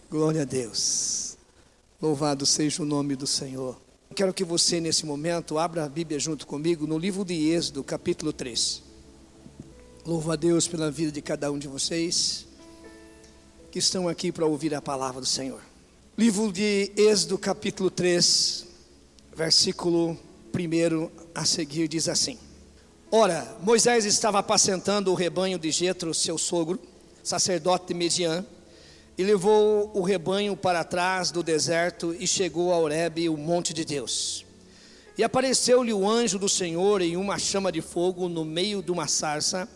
Glória a Deus. Louvado seja o nome do Senhor. Quero que você nesse momento abra a Bíblia junto comigo no livro de Êxodo, capítulo 3. Louvo a Deus pela vida de cada um de vocês que estão aqui para ouvir a palavra do Senhor. Livro de Êxodo, capítulo 3, versículo 1 a seguir diz assim: Ora, Moisés estava apacentando o rebanho de Jetro, seu sogro, sacerdote de Midian, e levou o rebanho para trás do deserto e chegou a Horebe, o monte de Deus. E apareceu-lhe o anjo do Senhor em uma chama de fogo no meio de uma sarça.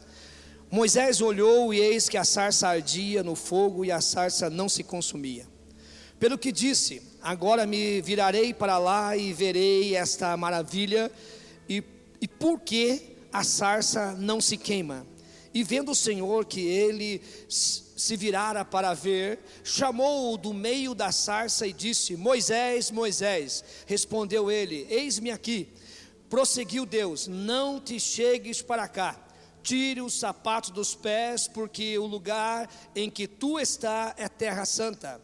Moisés olhou e eis que a sarça ardia no fogo e a sarça não se consumia. Pelo que disse: agora me virarei para lá e verei esta maravilha, e por que a sarça não se queima? E vendo o Senhor que ele se virara para ver, chamou-o do meio da sarça e disse: Moisés, Moisés. Respondeu ele: eis-me aqui. Prosseguiu Deus: não te chegues para cá, tire os sapatos dos pés, porque o lugar em que tu está é terra santa.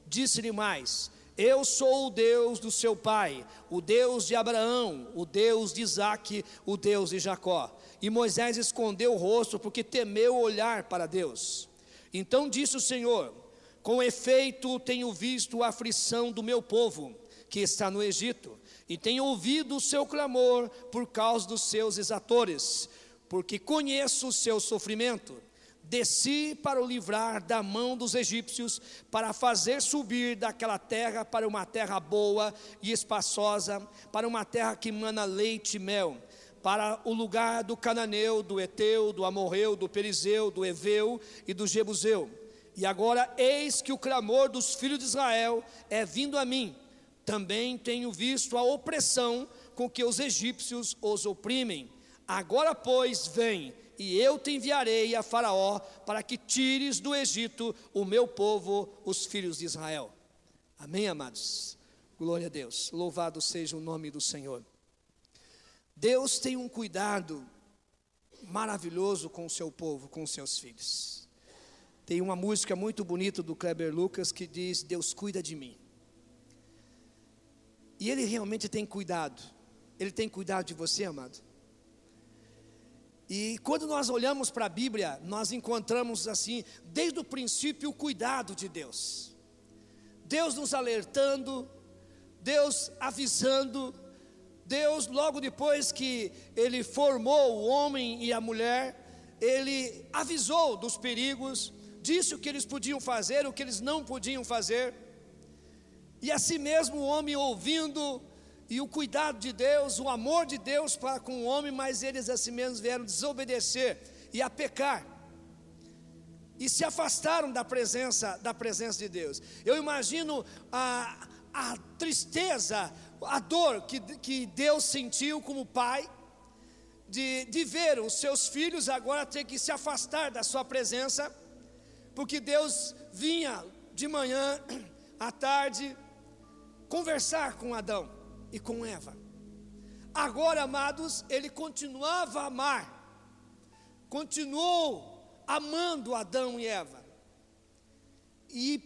Disse-lhe mais: eu sou o Deus do seu pai, o Deus de Abraão, o Deus de Isaque, o Deus de Jacó. E Moisés escondeu o rosto, porque temeu olhar para Deus. Então disse o Senhor: com efeito tenho visto a aflição do meu povo, que está no Egito, e tenho ouvido o seu clamor por causa dos seus exatores, porque conheço o seu sofrimento. Desci para o livrar da mão dos egípcios, para fazer subir daquela terra para uma terra boa e espaçosa, para uma terra que mana leite e mel, para o lugar do cananeu, do eteu, do amorreu, do perizeu, do eveu e do jebuseu. E agora eis que o clamor dos filhos de Israel é vindo a mim. Também tenho visto a opressão com que os egípcios os oprimem. Agora pois vem, e eu te enviarei a Faraó, para que tires do Egito o meu povo, os filhos de Israel. Amém, amados? Glória a Deus. Louvado seja o nome do Senhor. Deus tem um cuidado maravilhoso com o seu povo, com os seus filhos. Tem uma música muito bonita do Kleber Lucas que diz: Deus cuida de mim. E Ele realmente tem cuidado. Ele tem cuidado de você, amado. E quando nós olhamos para a Bíblia, nós encontramos assim, desde o princípio, o cuidado de Deus. Deus nos alertando, Deus avisando, Deus logo depois que Ele formou o homem e a mulher, Ele avisou dos perigos, disse o que eles podiam fazer, o que eles não podiam fazer. E assim mesmo o homem ouvindo, e o cuidado de Deus, o amor de Deus para com o homem, mas eles assim mesmo vieram desobedecer e a pecar, e se afastaram da presença de Deus. Eu imagino a tristeza, a dor que Deus sentiu como pai, de ver os seus filhos agora ter que se afastar da sua presença, porque Deus vinha de manhã, à tarde, conversar com Adão e com Eva. Agora, amados, Ele continuava a amar, continuou amando Adão e Eva, e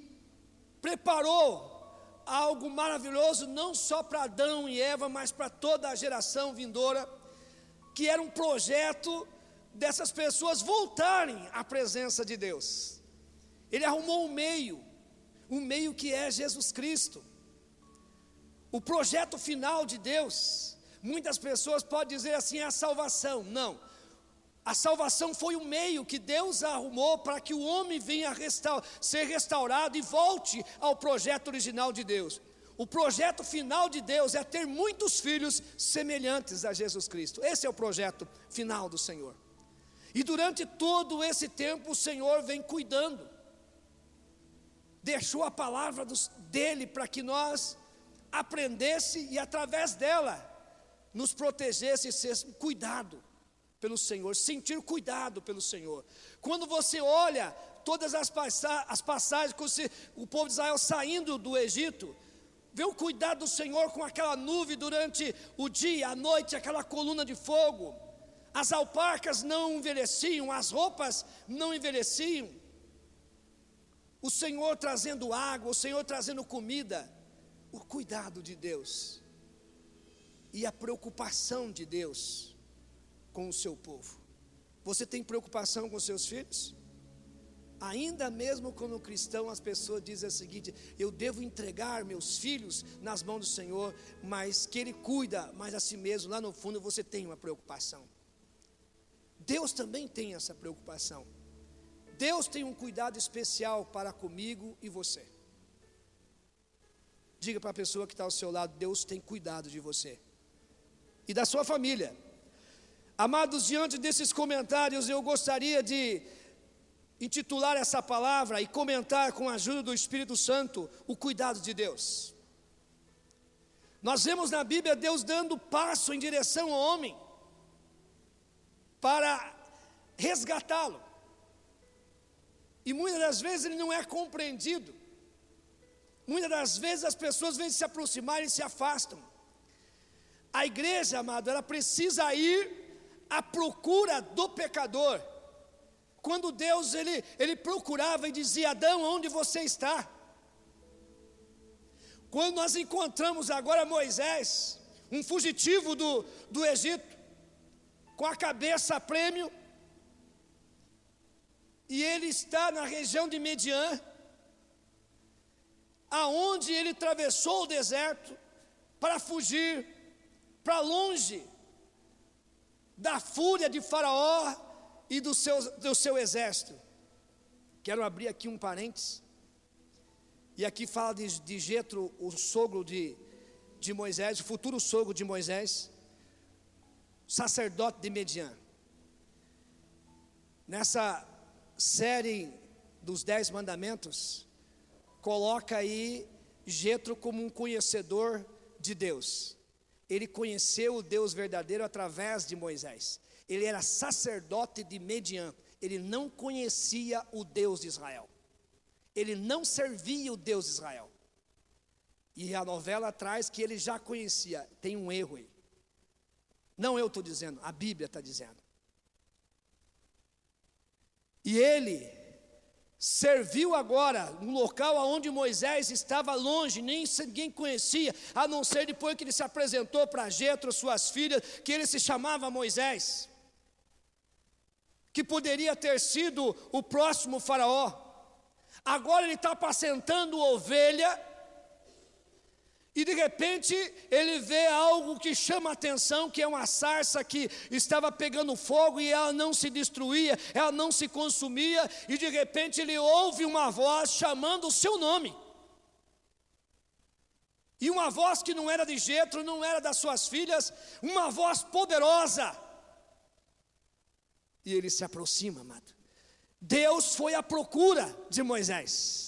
preparou algo maravilhoso, não só para Adão e Eva, mas para toda a geração vindoura, que era um projeto dessas pessoas voltarem à presença de Deus. Ele arrumou um meio que é Jesus Cristo. O projeto final de Deus, muitas pessoas podem dizer assim, é a salvação. Não, a salvação foi o meio que Deus arrumou para que o homem venha ser restaurado e volte ao projeto original de Deus. O projeto final de Deus é ter muitos filhos semelhantes a Jesus Cristo. Esse é o projeto final do Senhor. E durante todo esse tempo o Senhor vem cuidando, deixou a palavra dele para que nós aprendesse e através dela nos protegesse e ser cuidado pelo Senhor, sentir cuidado pelo Senhor. Quando você olha todas as passagens com o povo de Israel saindo do Egito, vê o cuidado do Senhor com aquela nuvem durante o dia, a noite, aquela coluna de fogo. As alparcas não envelheciam, as roupas não envelheciam. o Senhor trazendo água, o Senhor trazendo comida. O cuidado de Deus e a preocupação de Deus com o seu povo. Você tem preocupação com seus filhos? Ainda mesmo como cristão, as pessoas dizem o seguinte: eu devo entregar meus filhos nas mãos do Senhor, mas que Ele cuida, mas a si mesmo, lá no fundo você tem uma preocupação. Deus também tem essa preocupação. Deus tem um cuidado especial para comigo e você. Diga para a pessoa que está ao seu lado: Deus tem cuidado de você e da sua família. Amados, diante desses comentários, eu gostaria de intitular essa palavra e comentar com a ajuda do Espírito Santo o cuidado de Deus. Nós vemos na Bíblia Deus dando passo em direção ao homem para resgatá-lo, e muitas das vezes ele não é compreendido. Muitas das vezes as pessoas vêm se aproximar e se afastam. A igreja, amado, ela precisa ir à procura do pecador. Quando Deus ele procurava e dizia: Adão, onde você está? Quando nós encontramos agora Moisés, um fugitivo do Egito, com a cabeça a prêmio, e ele está na região de Midian, aonde ele atravessou o deserto para fugir para longe da fúria de Faraó e do seu exército. Quero abrir aqui um parênteses, e aqui fala de Jetro, o sogro de Moisés, o futuro sogro de Moisés, sacerdote de Midian. Nessa série dos 10 mandamentos, coloca aí Jetro como um conhecedor de Deus. Ele conheceu o Deus verdadeiro através de Moisés. Ele era sacerdote de Midian. Ele não conhecia o Deus de Israel. Ele não servia o Deus de Israel. E a novela traz que ele já conhecia. Tem um erro aí. Não eu estou dizendo, a Bíblia está dizendo. E ele serviu agora um local onde Moisés estava longe, nem ninguém conhecia, a não ser depois que ele se apresentou para Jetro, suas filhas, que ele se chamava Moisés, que poderia ter sido o próximo faraó. Agora ele está apacentando ovelha, e de repente ele vê algo que chama a atenção, que é uma sarça que estava pegando fogo e ela não se destruía, ela não se consumia, e de repente ele ouve uma voz chamando o seu nome. E uma voz que não era de Jetro, não era das suas filhas, uma voz poderosa. E ele se aproxima, amado. Deus foi à procura de Moisés.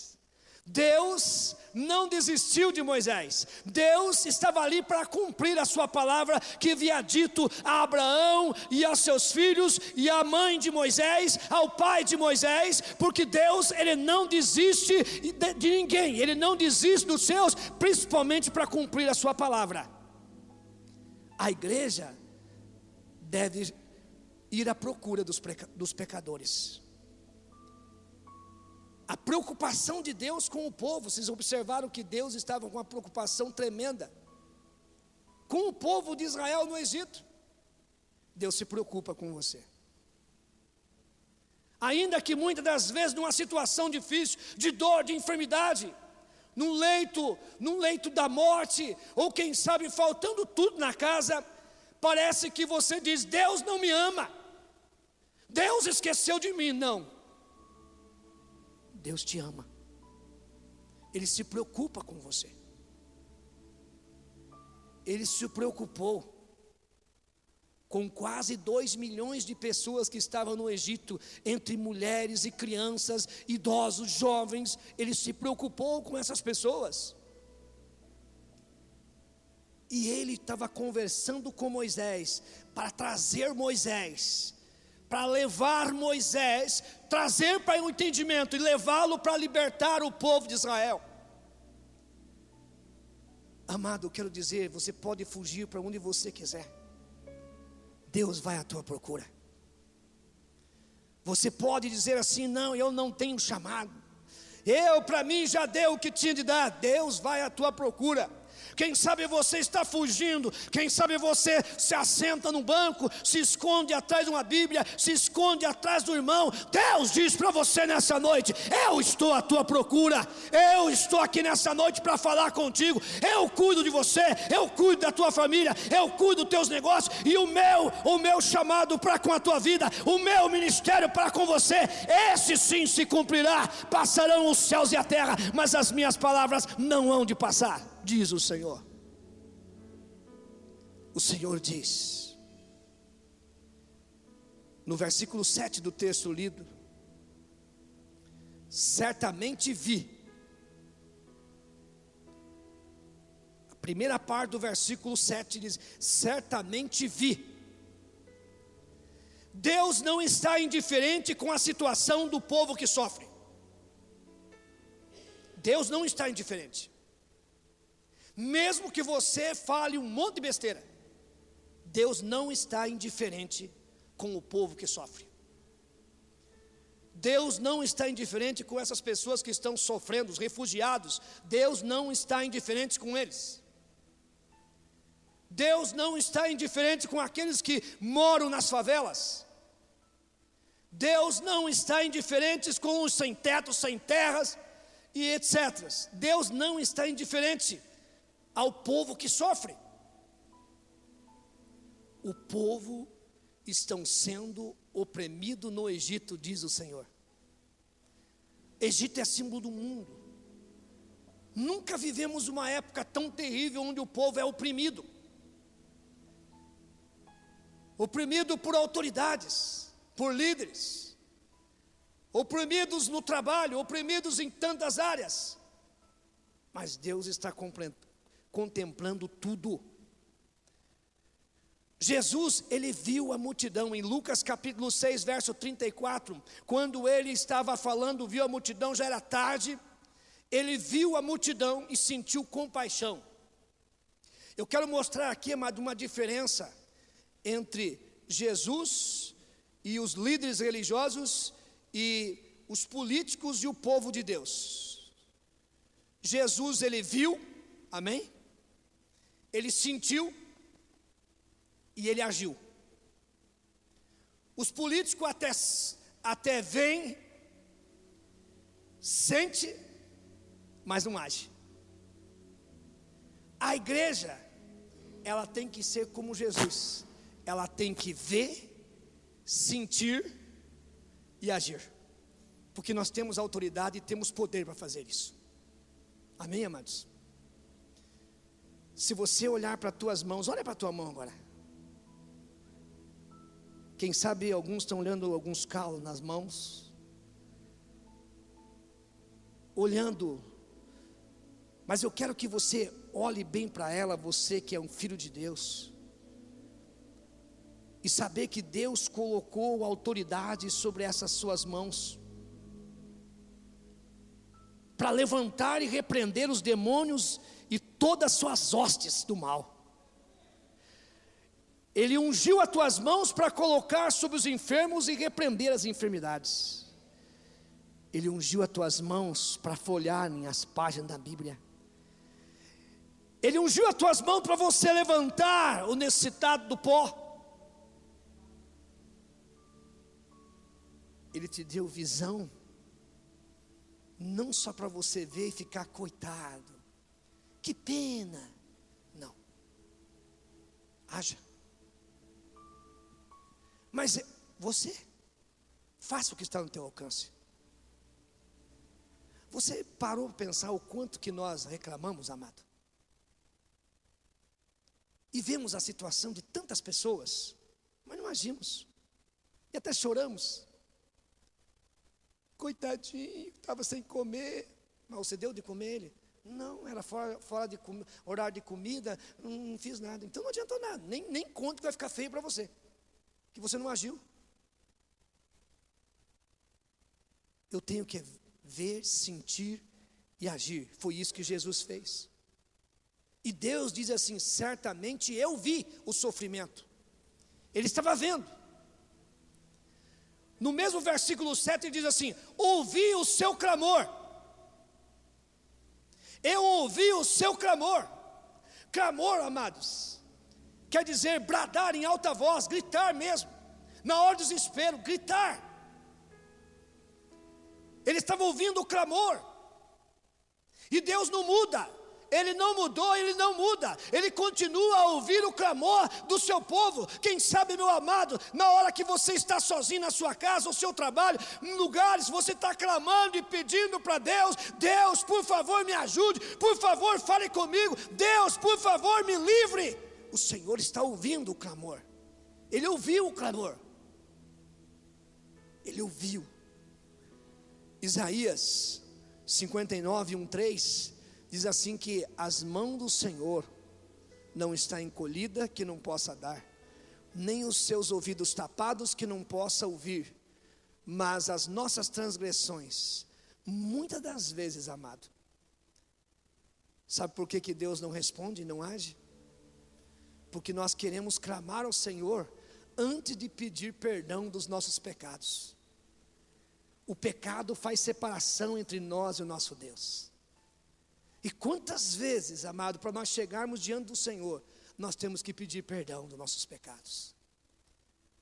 Deus não desistiu de Moisés. Deus estava ali para cumprir a sua palavra que havia dito a Abraão e a seus filhos e à mãe de Moisés, ao pai de Moisés, porque Deus, ele não desiste de ninguém, ele não desiste dos seus, principalmente para cumprir a sua palavra. A igreja deve ir à procura dos pecadores. A preocupação de Deus com o povo, vocês observaram que Deus estava com uma preocupação tremenda com o povo de Israel no Egito. Deus se preocupa com você. Ainda que muitas das vezes numa situação difícil, de dor, de enfermidade, num leito da morte, ou quem sabe faltando tudo na casa, parece que você diz: Deus não me ama, Deus esqueceu de mim. Não. Deus te ama. Ele se preocupa com você. Ele se preocupou com quase 2 milhões de pessoas que estavam no Egito, entre mulheres e crianças, idosos, jovens. Ele se preocupou com essas pessoas. E ele estava conversando com Moisés para trazer Moisés, para levar Moisés, trazer para o entendimento e levá-lo para libertar o povo de Israel. Amado, eu quero dizer, você pode fugir para onde você quiser, Deus vai à tua procura. Você pode dizer assim: não, eu não tenho chamado, Eu, para mim, já dei o que tinha de dar. Deus vai à tua procura. Quem sabe você está fugindo, quem sabe você se assenta no banco, se esconde atrás de uma Bíblia, se esconde atrás do irmão. Deus diz para você nessa noite: eu estou à tua procura, eu estou aqui nessa noite para falar contigo. Eu cuido de você, eu cuido da tua família, eu cuido dos teus negócios, e o meu chamado para com a tua vida, o meu ministério para com você, esse sim se cumprirá. Passarão os céus e a terra, mas as minhas palavras não hão de passar, diz o Senhor. O Senhor diz, no versículo 7 do texto lido: certamente vi. A primeira parte do versículo 7 diz: certamente vi. Deus não está indiferente com a situação do povo que sofre. Deus não está indiferente. Mesmo que você fale um monte de besteira, Deus não está indiferente com o povo que sofre. Deus não está indiferente com essas pessoas que estão sofrendo, os refugiados. Deus não está indiferente com eles. Deus não está indiferente com aqueles que moram nas favelas. Deus não está indiferente com os sem teto, sem terras e etc. Deus não está indiferente ao povo que sofre. O povo estão sendo oprimido no Egito, diz o Senhor. Egito é símbolo do mundo. Nunca vivemos uma época tão terrível onde o povo é oprimido. Oprimido por autoridades, por líderes, oprimidos no trabalho, oprimidos em tantas áreas. Mas Deus está contemplando tudo. Jesus, ele viu a multidão, em Lucas capítulo 6, verso 34, quando ele estava falando, viu a multidão, já era tarde, ele viu a multidão e sentiu compaixão. Eu quero mostrar aqui, amado, uma diferença entre Jesus e os líderes religiosos e os políticos e o povo de Deus. Jesus, ele viu, amém? Ele sentiu e ele agiu. Os políticos até veem, sente, mas não age. A igreja, ela tem que ser como Jesus. Ela tem que ver, sentir e agir. Porque nós temos autoridade e temos poder para fazer isso. Amém, amados? Se você olhar para as tuas mãos, olha para a tua mão agora. Quem sabe alguns estão olhando alguns calos nas mãos, olhando, mas eu quero que você olhe bem para ela, você que é um filho de Deus, e saber que Deus colocou autoridade sobre essas suas mãos, para levantar e repreender os demônios e todas as suas hostes do mal. Ele ungiu as tuas mãos para colocar sobre os enfermos e repreender as enfermidades. Ele ungiu as tuas mãos para folharem as páginas da Bíblia. Ele ungiu as tuas mãos para você levantar o necessitado do pó. Ele te deu visão, não só para você ver e ficar coitado, que pena. Não, haja. Mas você, faça o que está no teu alcance. Você parou para pensar o quanto que nós reclamamos, amado? E vemos a situação de tantas pessoas, mas não agimos. E até choramos. Coitadinho, estava sem comer. Mas você deu de comer ele? Não, era fora de horário de comida, não fiz nada. Então não adiantou nada, nem conta que vai ficar feio para você, que você não agiu. Eu tenho que ver, sentir e agir. Foi isso que Jesus fez. E Deus diz assim: certamente eu vi o sofrimento. Ele estava vendo. No mesmo versículo 7 ele diz assim: ouvi o seu clamor. Eu ouvi o seu clamor. Clamor, amados, quer dizer bradar em alta voz, gritar mesmo, na hora do desespero, gritar. Ele estava ouvindo o clamor. E Deus não muda. Ele não mudou, Ele não muda. Ele continua a ouvir o clamor do seu povo. Quem sabe, meu amado, na hora que você está sozinho na sua casa, no seu trabalho, em lugares, você está clamando e pedindo para Deus: Deus, por favor, me ajude. Por favor, fale comigo. Deus, por favor, me livre. O Senhor está ouvindo o clamor. Ele ouviu o clamor. Ele ouviu. Isaías 59, 1:3 diz assim que as mãos do Senhor não está encolhida que não possa dar, nem os seus ouvidos tapados que não possa ouvir, mas as nossas transgressões, muitas das vezes, amado, sabe por que Deus não responde e não age? Porque nós queremos clamar ao Senhor antes de pedir perdão dos nossos pecados. O pecado faz separação entre nós e o nosso Deus. E quantas vezes, amado, para nós chegarmos diante do Senhor, nós temos que pedir perdão dos nossos pecados.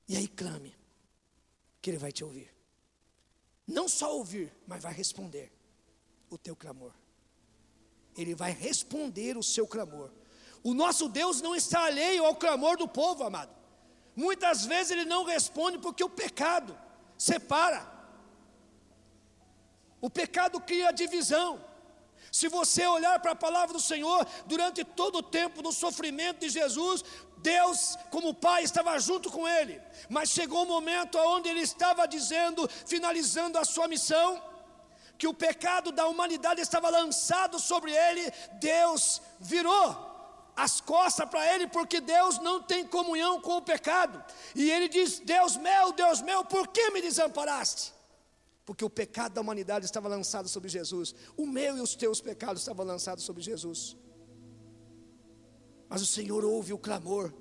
E aí clame, que Ele vai te ouvir. Não só ouvir, mas vai responder o teu clamor. Ele vai responder o seu clamor. O nosso Deus não está alheio ao clamor do povo, amado. Muitas vezes Ele não responde porque o pecado separa. O pecado cria divisão. Se você olhar para a palavra do Senhor, durante todo o tempo do sofrimento de Jesus, Deus, como Pai, estava junto com Ele. Mas chegou um momento onde Ele estava dizendo, finalizando a sua missão, que o pecado da humanidade estava lançado sobre Ele. Deus virou as costas para Ele, porque Deus não tem comunhão com o pecado. E Ele diz: Deus meu, por que me desamparaste? Porque o pecado da humanidade estava lançado sobre Jesus. O meu e os teus pecados estavam lançados sobre Jesus. Mas o Senhor ouve o clamor.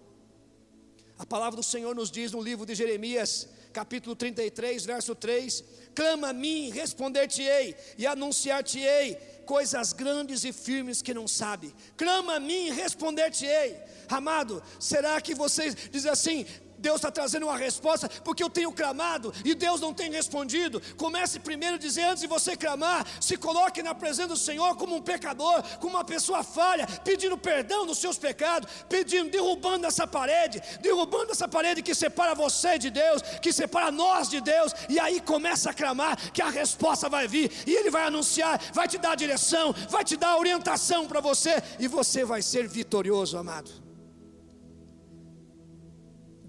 A palavra do Senhor nos diz no livro de Jeremias, capítulo 33, verso 3: clama a mim, responder-te-ei e anunciar-te-ei coisas grandes e firmes que não sabe. Clama a mim, responder-te-ei. Amado, será que você diz assim: Deus está trazendo uma resposta porque eu tenho clamado e Deus não tem respondido? Comece primeiro a dizer, antes de você clamar, se coloque na presença do Senhor como um pecador, como uma pessoa falha, pedindo perdão dos seus pecados, derrubando essa parede que separa você de Deus, que separa nós de Deus. E aí começa a clamar, que a resposta vai vir, e Ele vai anunciar, vai te dar a direção, vai te dar a orientação para você, e você vai ser vitorioso, amado.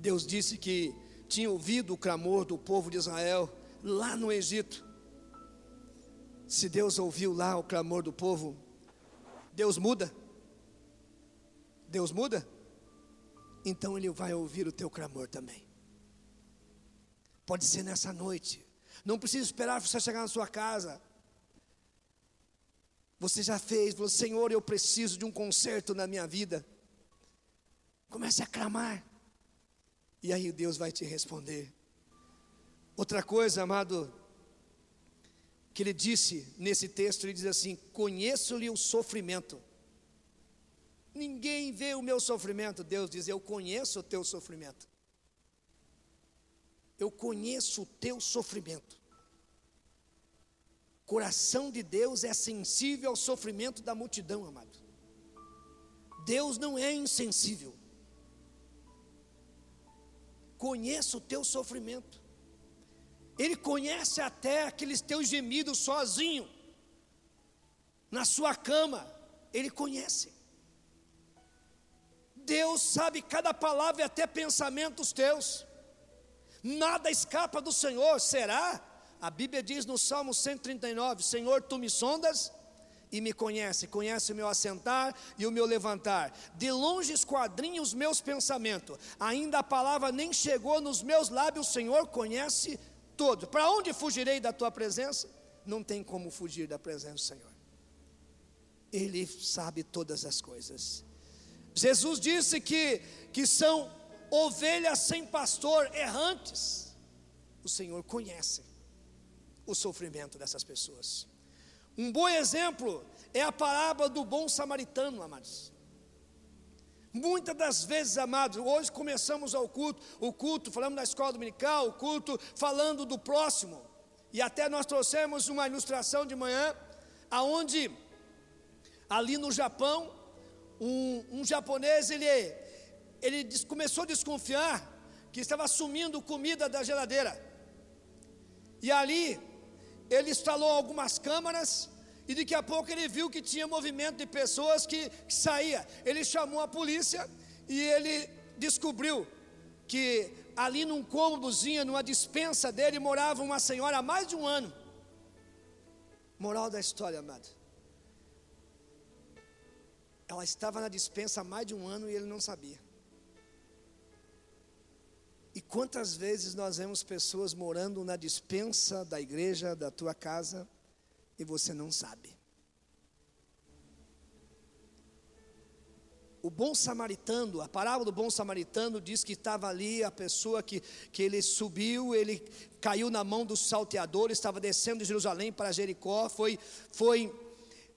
Deus disse que tinha ouvido o clamor do povo de Israel lá no Egito. Se Deus ouviu lá o clamor do povo, Deus muda? Deus muda? Então Ele vai ouvir o teu clamor também. Pode ser nessa noite. Não precisa esperar você chegar na sua casa. Você já fez, falou: Senhor, eu preciso de um conserto na minha vida. Comece a clamar. E aí Deus vai te responder. Outra coisa, amado, que Ele disse nesse texto, Ele diz assim: conheço-lhe o sofrimento. Ninguém vê o meu sofrimento. Deus diz: eu conheço o teu sofrimento. Eu conheço o teu sofrimento. O coração de Deus é sensível ao sofrimento da multidão, amado. Deus não é insensível. Conheço o teu sofrimento. Ele conhece até aqueles teus gemidos sozinho, na sua cama. Ele conhece. Deus sabe cada palavra e até pensamentos teus. Nada escapa do Senhor. Será? A Bíblia diz no Salmo 139: Senhor, tu me sondas e me conhece o meu assentar e o meu levantar. De longe esquadrinha os meus pensamentos, ainda a palavra nem chegou nos meus lábios. O Senhor conhece todo. Para onde fugirei da tua presença? Não tem como fugir da presença do Senhor. Ele sabe todas as coisas. Jesus disse que são ovelhas sem pastor, errantes. O Senhor conhece o sofrimento dessas pessoas. Um bom exemplo é a parábola do bom samaritano, amados. Muitas das vezes, amados, hoje começamos o culto, falamos na escola dominical, o culto falando do próximo. E até nós trouxemos uma ilustração de manhã, aonde ali no Japão, um japonês, ele começou a desconfiar que estava sumindo comida da geladeira. E ali ele instalou algumas câmeras, e daqui a pouco ele viu que tinha movimento de pessoas que saía. Ele chamou a polícia e ele descobriu que ali num cômodozinho, numa despensa dele, morava uma senhora há mais de um ano. Moral da história, amado: ela estava na despensa há mais de um ano e ele não sabia. E quantas vezes nós vemos pessoas morando na despensa da igreja, da tua casa, e você não sabe. O bom samaritano, a parábola do bom samaritano diz que estava ali a pessoa que ele subiu, ele caiu na mão dos salteadores, estava descendo de Jerusalém para Jericó, foi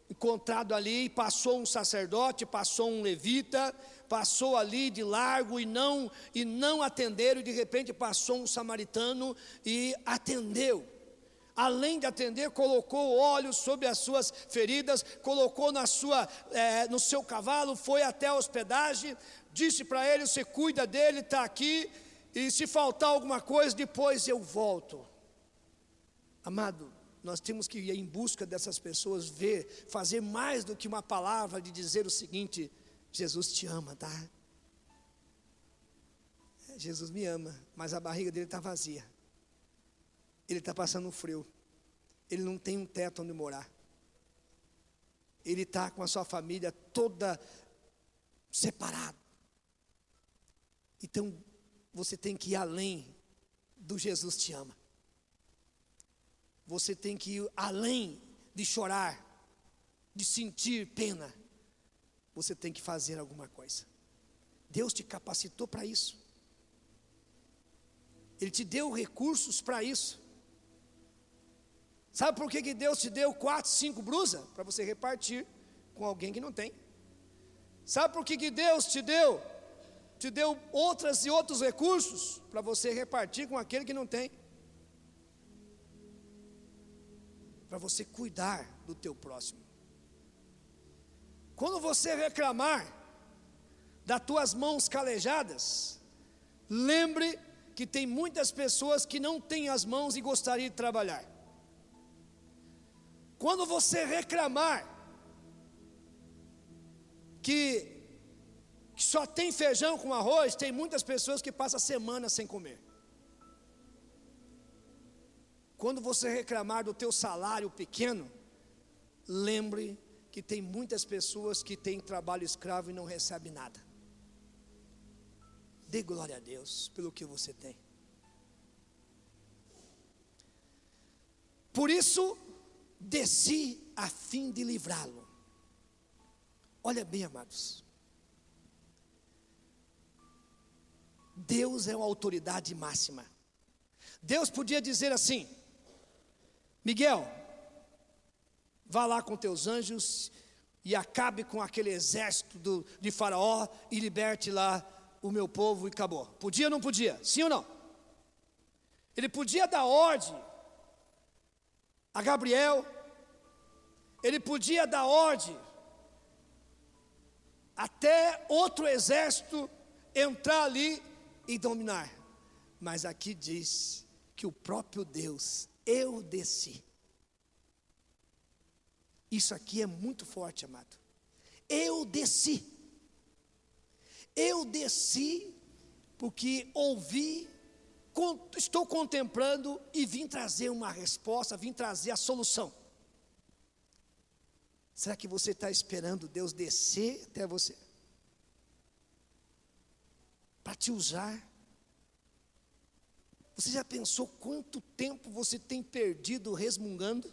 encontrado ali, passou um sacerdote, passou um levita, passou ali de largo e não atenderam, e de repente passou um samaritano e atendeu. Além de atender, colocou óleo sobre as suas feridas, colocou no seu cavalo, foi até a hospedagem, disse para ele: você cuida dele, está aqui, e se faltar alguma coisa, depois eu volto. Amado, nós temos que ir em busca dessas pessoas, fazer mais do que uma palavra de dizer o seguinte: Jesus te ama, tá? Jesus me ama, mas a barriga dele está vazia. Ele está passando frio, ele não tem um teto onde morar, ele está com a sua família toda separada. Então você tem que ir além do Jesus te ama. Você tem que ir além de chorar, de sentir pena. Você tem que fazer alguma coisa. Deus te capacitou para isso, Ele te deu recursos para isso. Sabe por que Deus te deu 4, 5 brusas? Para você repartir com alguém que não tem. Sabe por que Deus te deu outras e outros recursos? Para você repartir com aquele que não tem. Para você cuidar do teu próximo. Quando você reclamar das tuas mãos calejadas, lembre que tem muitas pessoas que não têm as mãos e gostariam de trabalhar. Quando você reclamar que só tem feijão com arroz, tem muitas pessoas que passam semanas sem comer. Quando você reclamar do teu salário pequeno, lembre que tem muitas pessoas que têm trabalho escravo e não recebem nada. Dê glória a Deus pelo que você tem. Por isso, desci a fim de livrá-lo. Olha bem, amados, Deus é uma autoridade máxima. Deus podia dizer assim: Miguel, vá lá com teus anjos e acabe com aquele exército de Faraó e liberte lá o meu povo, e acabou. Podia ou não podia? Sim ou não? Ele podia dar ordem a Gabriel, ele podia dar ordem até outro exército entrar ali e dominar. Mas aqui diz que o próprio Deus: eu desci. Isso aqui é muito forte, amado. Eu desci. Eu desci porque ouvi, estou contemplando e vim trazer uma resposta, vim trazer a solução. Será que você está esperando Deus descer até você para te usar? Você já pensou quanto tempo você tem perdido resmungando?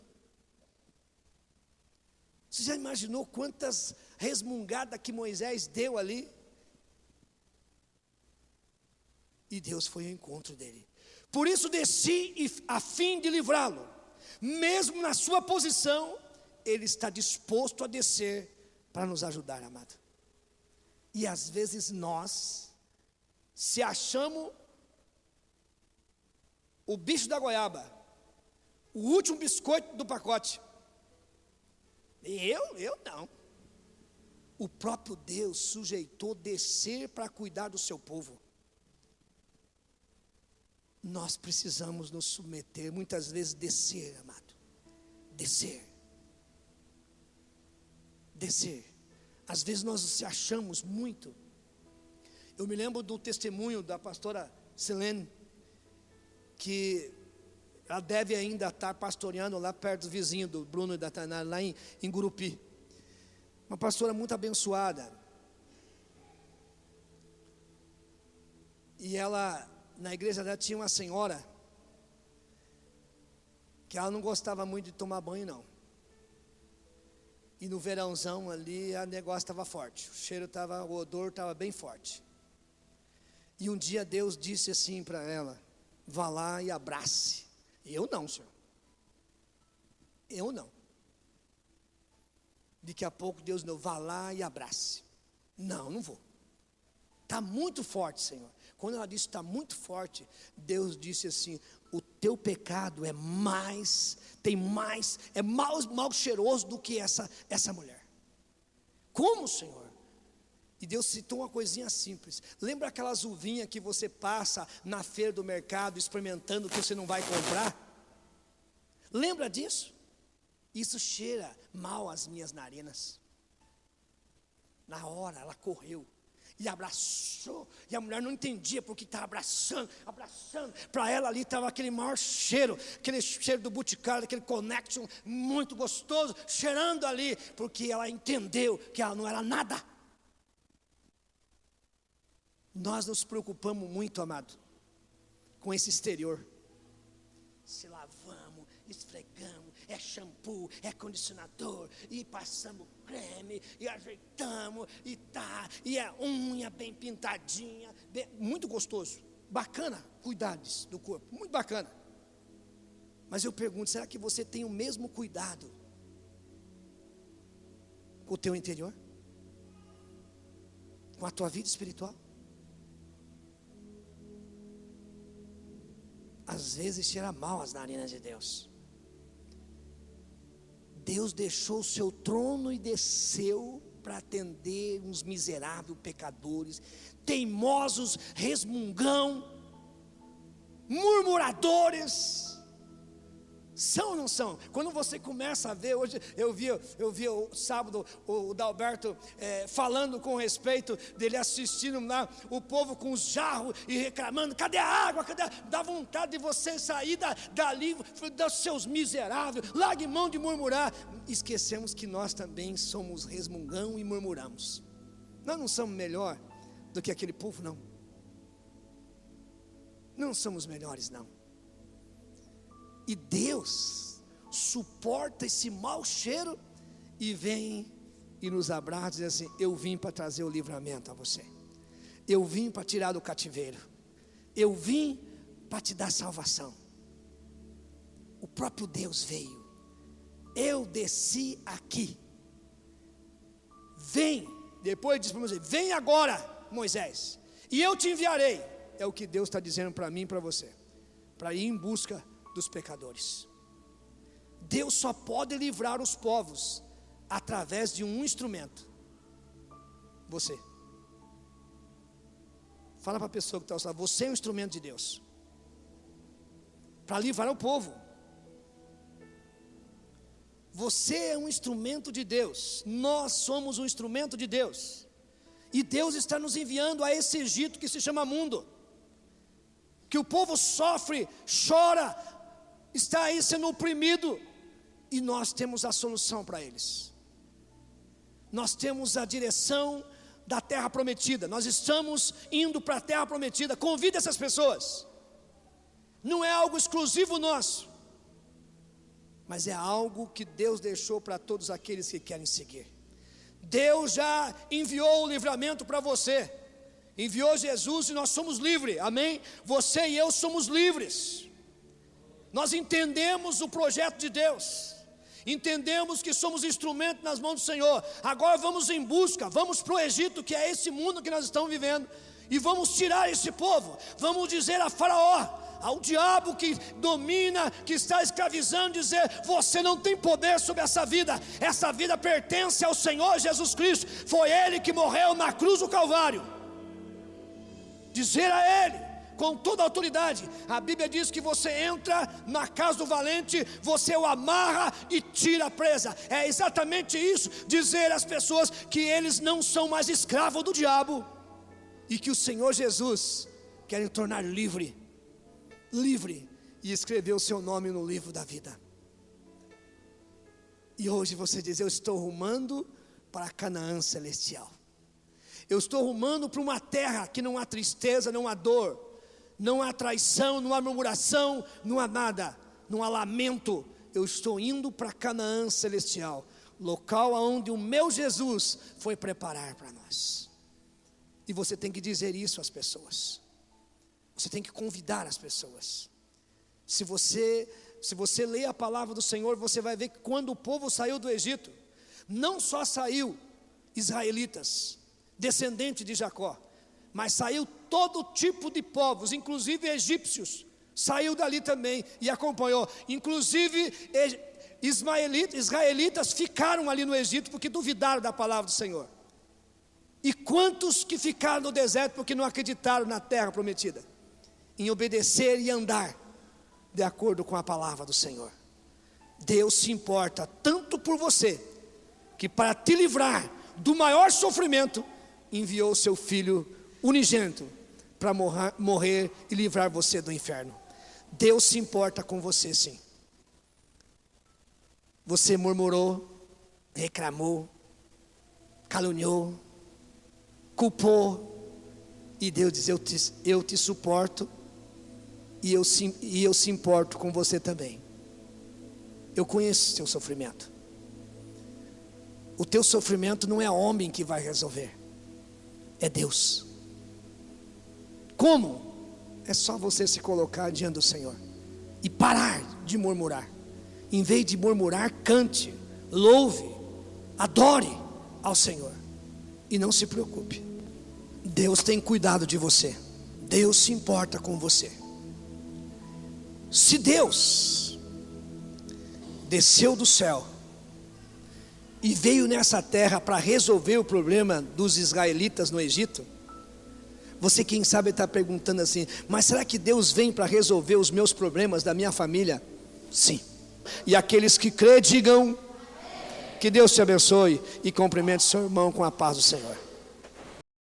Você já imaginou quantas resmungadas que Moisés deu ali? E Deus foi ao encontro dele. Por isso desci a fim de livrá-lo. Mesmo na sua posição, Ele está disposto a descer para nos ajudar, amado. E às vezes nós se achamos o bicho da goiaba, o último biscoito do pacote. Eu não. O próprio Deus sujeitou descer para cuidar do seu povo. Nós precisamos nos submeter, muitas vezes descer, amado. Descer. Às vezes nós se achamos muito. Eu me lembro do testemunho da pastora Selene, que ela deve ainda estar pastoreando lá perto do vizinho do Bruno e da Tainara, lá em Gurupi. Uma pastora muito abençoada. E ela, na igreja dela, tinha uma senhora que ela não gostava muito de tomar banho, não. E no verãozão ali, o negócio estava forte. O odor estava bem forte. E um dia Deus disse assim para ela: vá lá e abrace. Eu não, senhor. Eu não. Daqui a pouco Deus não, vá lá e abrace. Não vou. Está muito forte, Senhor. Quando ela disse está muito forte, Deus disse assim: o teu pecado é mais mal cheiroso do que essa mulher. Como, Senhor? E Deus citou uma coisinha simples. Lembra aquelas uvinhas que você passa na feira do mercado experimentando o que você não vai comprar? Lembra disso? Isso cheira mal às minhas narinas. Na hora ela correu e abraçou, e a mulher não entendia porque estava abraçando. Para ela ali estava aquele maior cheiro, aquele cheiro do Boticário, aquele connection muito gostoso, cheirando ali, porque ela entendeu que ela não era nada. Nós nos preocupamos muito, amado, com esse exterior. Se lavamos, esfregamos, é shampoo, é condicionador, e passamos creme, e ajeitamos, e é unha bem pintadinha, muito gostoso, bacana, cuidados do corpo, muito bacana. Mas eu pergunto, será que você tem o mesmo cuidado com o teu interior? Com a tua vida espiritual? Às vezes cheira mal as narinas de Deus. Deus deixou o seu trono e desceu para atender uns miseráveis pecadores, teimosos, resmungão, murmuradores. São ou não são? Quando você começa a ver, hoje eu vi o sábado o Dalberto falando com respeito dele assistindo lá o povo com os jarros e reclamando: cadê a água? Dá vontade de você sair dali dos seus miseráveis, largue mão de murmurar. Esquecemos que nós também somos resmungão e murmuramos. Nós não somos melhor do que aquele povo, não. Não somos melhores, não. E Deus suporta esse mau cheiro e vem e nos abraça e diz assim: eu vim para trazer o livramento a você. Eu vim para tirar do cativeiro. Eu vim para te dar salvação. O próprio Deus veio. Eu desci aqui. Vem. Depois disse para Moisés: vem agora, Moisés, e eu te enviarei. É o que Deus está dizendo para mim e para você, para ir em busca dos pecadores. Deus só pode livrar os povos através de um instrumento: você. Fala para a pessoa que está ao seu lado: você é um instrumento de Deus para livrar o povo. Você é um instrumento de Deus. Nós somos um instrumento de Deus. E Deus está nos enviando a esse Egito que se chama mundo, que o povo sofre, chora, está aí sendo oprimido, e nós temos a solução para eles. Nós temos a direção da terra prometida. Nós estamos indo para a terra prometida. Convide essas pessoas. Não é algo exclusivo nosso, mas é algo que Deus deixou para todos aqueles que querem seguir. Deus já enviou o livramento para você. Enviou Jesus e nós somos livres, amém? Você e eu somos livres. Nós entendemos o projeto de Deus. entendemos que somos instrumento nas mãos do Senhor. Agora vamos em busca, vamos para o Egito, que é esse mundo que nós estamos vivendo, e vamos tirar esse povo. Vamos dizer a Faraó, ao diabo que domina, que está escravizando, dizer: você não tem poder sobre essa vida pertence ao Senhor Jesus Cristo, foi Ele que morreu na cruz do Calvário. Dizer a Ele com toda a autoridade. A Bíblia diz que você entra na casa do valente, você o amarra e tira a presa. É exatamente isso, dizer às pessoas que eles não são mais escravos do diabo, e que o Senhor Jesus quer tornar livre, e escrever o seu nome no livro da vida. E hoje você diz: eu estou rumando para Canaã celestial. Eu estou rumando para uma terra que não há tristeza, não há dor, não há traição, não há murmuração, não há nada, não há lamento. Eu estou indo para Canaã celestial, local onde o meu Jesus foi preparar para nós. E você tem que dizer isso às pessoas. Você tem que convidar as pessoas. Se você ler a palavra do Senhor, você vai ver que quando o povo saiu do Egito, não só saiu israelitas, descendentes de Jacó, mas saiu todo tipo de povos, inclusive egípcios, saiu dali também e acompanhou. Inclusive israelitas ficaram ali no Egito porque duvidaram da palavra do Senhor. E quantos que ficaram no deserto porque não acreditaram na terra prometida, em obedecer e andar de acordo com a palavra do Senhor. Deus se importa tanto por você, que para te livrar do maior sofrimento, enviou o seu Filho unigênito para morrer e livrar você do inferno. Deus se importa com você, sim. Você murmurou, reclamou, caluniou, culpou, e Deus diz: eu te suporto, e eu se importo com você também. Eu conheço o teu sofrimento. O teu sofrimento não é homem que vai resolver, é Deus. Como? É só você se colocar diante do Senhor e parar de murmurar. Em vez de murmurar, cante, louve, adore ao Senhor. E não se preocupe, Deus tem cuidado de você. Deus se importa com você. Se Deus desceu do céu e veio nessa terra para resolver o problema dos israelitas no Egito, você, quem sabe, está perguntando assim: mas será que Deus vem para resolver os meus problemas da minha família? Sim. E aqueles que crê, digam: que Deus te abençoe e cumprimente seu irmão com a paz do Senhor.